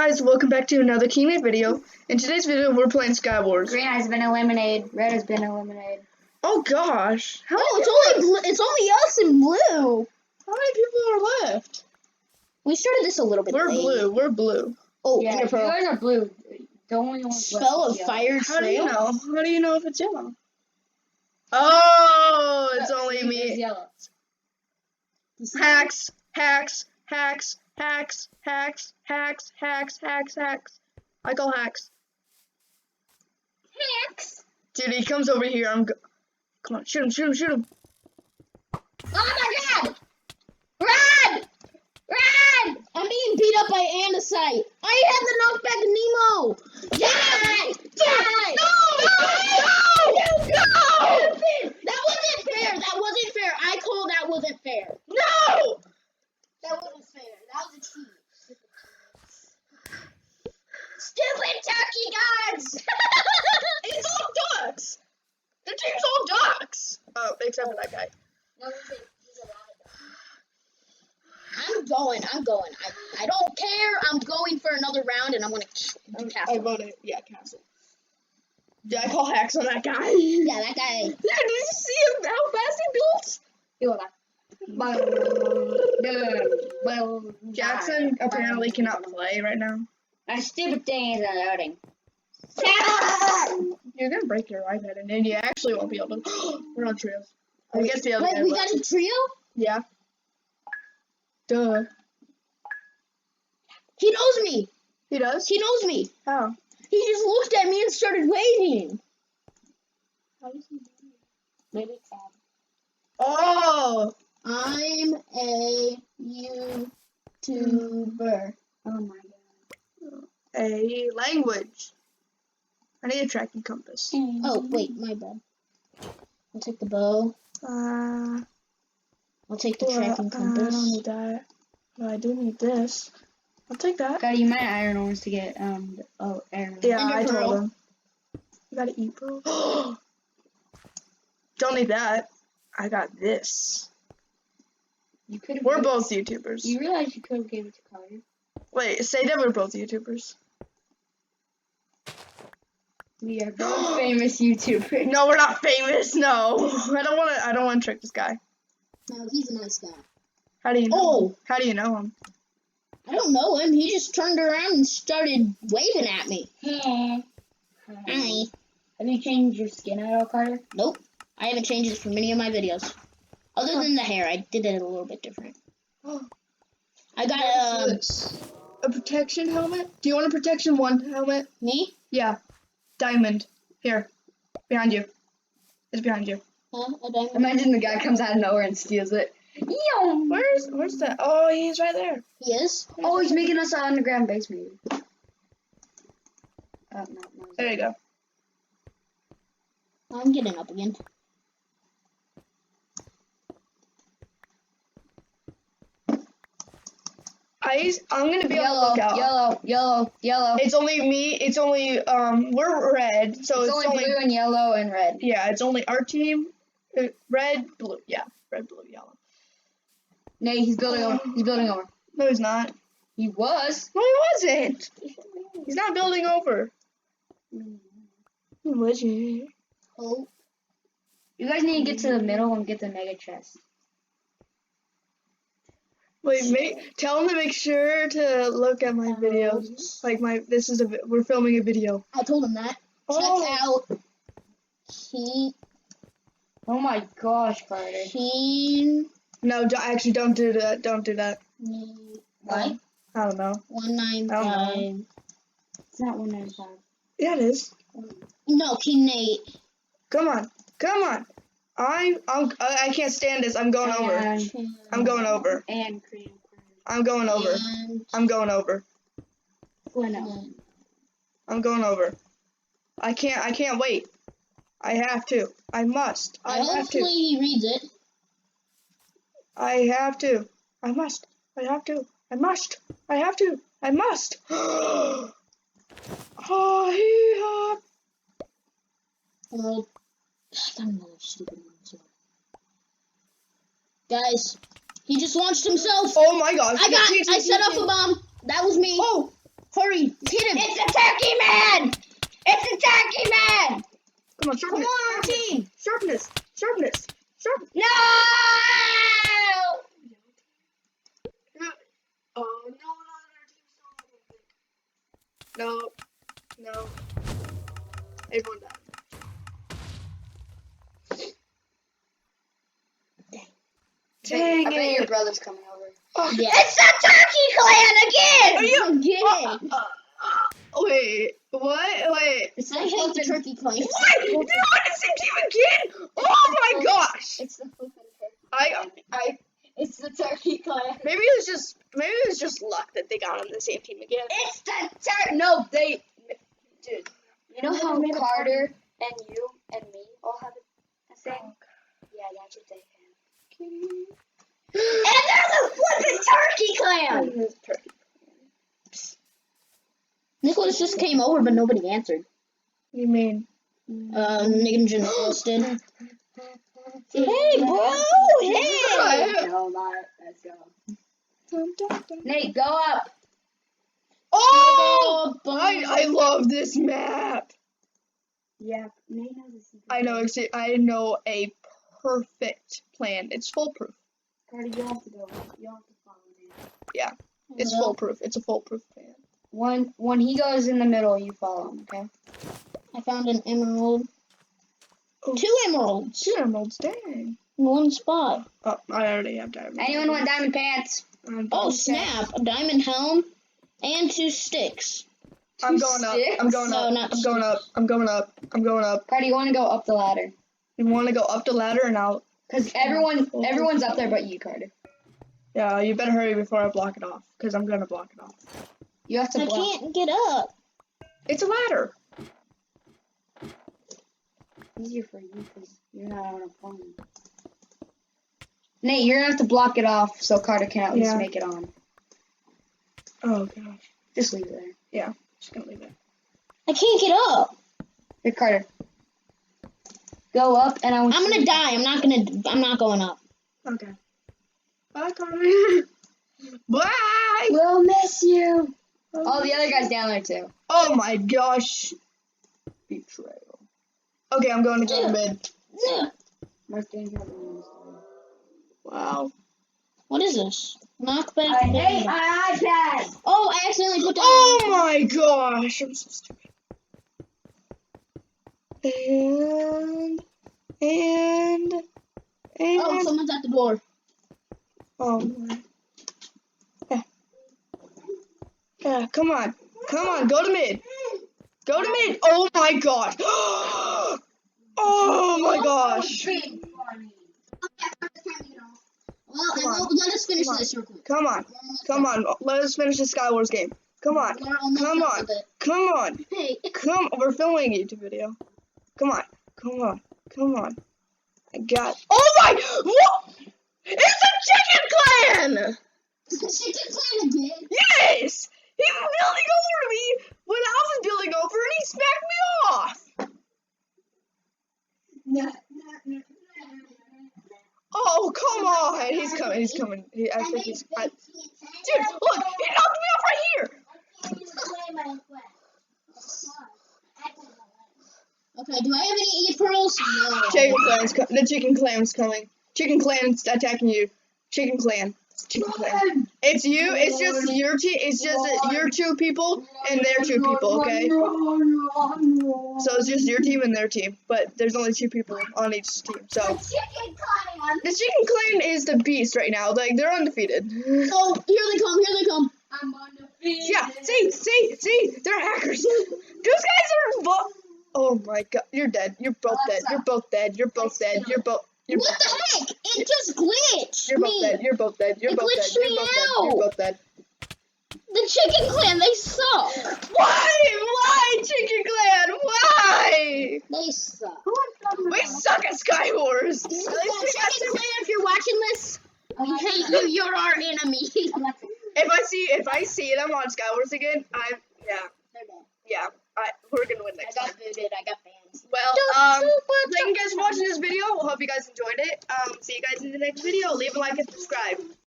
guys, welcome back to another teammate video. In today's video, we're playing Skywars. Green has been eliminated. Red has been eliminated. Oh gosh, It's only us and blue. how many people are left? We started this a little bit We're late. blue. We're blue. Oh, Yeah, Ender you Pearl. guys are blue. The only ones Spell left of is fire How do you trail. know? How do you know if it's yellow? Oh, it's yellow. only See, there's me. yellow. Hacks, hacks, hacks, hacks, hacks, hacks, hacks, hacks, hacks. I call hacks. Hacks. Dude, he comes over here. Come on, shoot him, shoot him, shoot him. Oh my god! Run! Run! I'm being beat up by andesite. I have the knockback of Nemo. Die! Die! No! That wasn't fair. That wasn't fair. I call that wasn't fair. No! That wasn't fair. That was a cheat. Stupid turkey guards! It's all ducks. The team's all ducks. Oh, except for that guy. No, he's a rabbit. I'm going. I don't care. I'm going for another round, and I'm gonna do I castle. voted, yeah, castle. Yeah, I call hacks on that guy. Yeah, that guy. Yeah, did you see how fast he built? Jackson apparently cannot play right now. That stupid thing is loading. You're gonna break your iPad, and then you actually won't be able to. We're on trios. I guess the other Wait, guy we left. got a trio? Yeah. Duh. He knows me. He does? He knows me. How? He just looked at me and started waving. Maybe it's sad. Oh! I'm a YouTuber. Oh my god. A language. I need a tracking compass. Oh, wait, my bad. I'll take the bow. I'll take the tracking I compass. don't need that. But I do need this. I'll take that. God, you might iron ores to get iron. Yeah, Ender I pearl. told him. You gotta eat, bro. Don't need that. I got this. You could have. We're both YouTubers. You realize you could have gave it to Carter. Wait, say that we're both YouTubers. We are both famous YouTubers. No, we're not famous. No, I don't want to trick this guy. No, he's a nice guy. How do you know? Oh. Him? How do you know him? I don't know him. He just turned around and started waving at me. Hi. Have you changed your skin at all, Carter? Nope. I haven't changed it for many of my videos. Other than the hair, I did it a little bit different. I got A protection helmet? Do you want a protection 1 helmet? me? Yeah. Diamond. Here. Behind you. It's behind you. Huh? A diamond? Imagine the guy comes out of nowhere and steals it. Yo! Where's that? Oh, he's right there. He is? Oh, he's making us an underground base, maybe. Oh, no. There you go. I'm getting up again. I'm gonna be on the Yellow, lookout. yellow. It's only me. It's only we're red, so It's only blue and yellow and red. yeah. It's only our team. Red, blue. Yeah, red, blue, yellow. No, he's building over. He's building over. No, he's not. He was. No, he wasn't. He's not building over. Was he? Oh. You guys need to get to the middle and get the mega chest. Wait, tell him to make sure to look at my videos. Like we're filming a video. I told him that. Oh. Check out Oh my gosh, Carter. Keen. No, actually, don't do that. Don't do that. What? I don't know. 195. It's not 195. Yeah, it is. No, Keen 8. Come on. I can't stand this. I'm going over. I'm going over. And cream. I'm going over. And I'm going over. Bueno. I'm going over. I can't wait. I have to. I must. I have hopefully to. he reads it. I have to. I must. I have to. I must. I have to. I must. Oh, Well, I got another stupid one too. Guys, he just launched himself. Oh my gosh. I set off a bomb. That was me. Oh, hurry. No. No. Everyone died. Dang I bet your it. brother's coming over. Oh, Yeah. It's the Turkey Clan again! Are you- I'm kidding. Wait. What? Wait. I hate the Turkey Clan. What? They're on the same team again? Oh my gosh. It's the flippin' Turkey I It's the Turkey Clan. maybe it was just luck that they got on the same team again. It's the No, they. Dude, you know how Carter and you and me all have a thing? Yeah, that's what they have. And they're the flippin' Turkey Clan! Turkey. Nicholas just came over, but nobody answered. You mean? Ninja Nicholas did. Hey, bro! Hey! No, not. Let's go. Dun, dun, dun. Nate, go up. Oh! I love this map. Yeah, Nate knows the secret. I know a perfect plan. It's foolproof. Carter, you have to go. You have to follow me. Yeah, it's foolproof. It's a foolproof plan. When he goes in the middle, you follow him, okay? I found an emerald. Oh. 2 emeralds 2 emeralds, dang. in one spot. Oh, I already have diamond. Anyone want diamond pants? Oh, snap. A diamond helm and 2 sticks. I'm going up. I'm going No, up. not I'm going up. I'm going up. I'm going up. Carter, you want to go up the ladder? You want to go up the ladder and out? Because everyone's up there but you, Carter. Yeah, you better hurry before I block it off, because I'm going to block it off. You have to I block. can't get up. It's a ladder. Easier for you because you're not on a phone. Nate, you're gonna have to block it off so Carter can at least Yeah. make it on. Oh, gosh. Just leave it there. Yeah, just going to leave it. I can't get up. Here, Carter. Go up and I want I'm you gonna die. I'm not going up. Okay. Bye, Carter. Bye! We'll miss you. Oh, the other guy's down there too. Oh, my gosh. Betrayal. Okay, I'm going to go to mid. Yeah. Most dangerous ones. Wow. What is this? Knockback. I hate my iPad. Oh, I accidentally put down. Oh my gosh, I'm so stupid. And Oh, someone's at the door. oh my. Yeah, come on, go to mid. Go to mid. Oh my gosh. Oh my gosh. Well, Come on. let us finish Come on. this real quick. Come on. Let us finish the Skywars game. Come on. We're almost Come done on. with it. Come on. Hey, We're filming a YouTube video. Come on. I got. Oh my! What? It's a chicken clan! Chicken Clan again. Yes! He was building over me when I was building over and he smacked me off! Oh, come on! He's coming. I think he's. Dude, look! He knocked me off right here! Okay, do I have any pearls? No. The chicken clan's coming. Chicken clan's attacking you. Chicken clan. It's you. It's just your team. It's just your 2 people and their 2 people. Okay. So it's just your team and their team, but there's only 2 people on each team. So the chicken clan is the beast right now. Like they're undefeated. Oh, here they come. I'm undefeated. Yeah. See, they're hackers. Those guys are. Oh my god, you're dead. You're both dead. You're both dead. You're both dead. You're both. What the heck? It just glitched You're both me. dead. You're both dead. You're It both dead. glitched You're me both dead. out. You're both dead. The Chicken Clan, they suck. Why, Chicken Clan? Why? They suck. We suck at Sky Wars. Chicken Clan, if you're watching this, we hate you. You're our enemy. If I see them on Sky Wars again, we're gonna win next I time. got booted. I got banned. Well, thank you guys for watching this video. Hope you guys enjoyed it. See you guys in the next video. Leave a like and subscribe.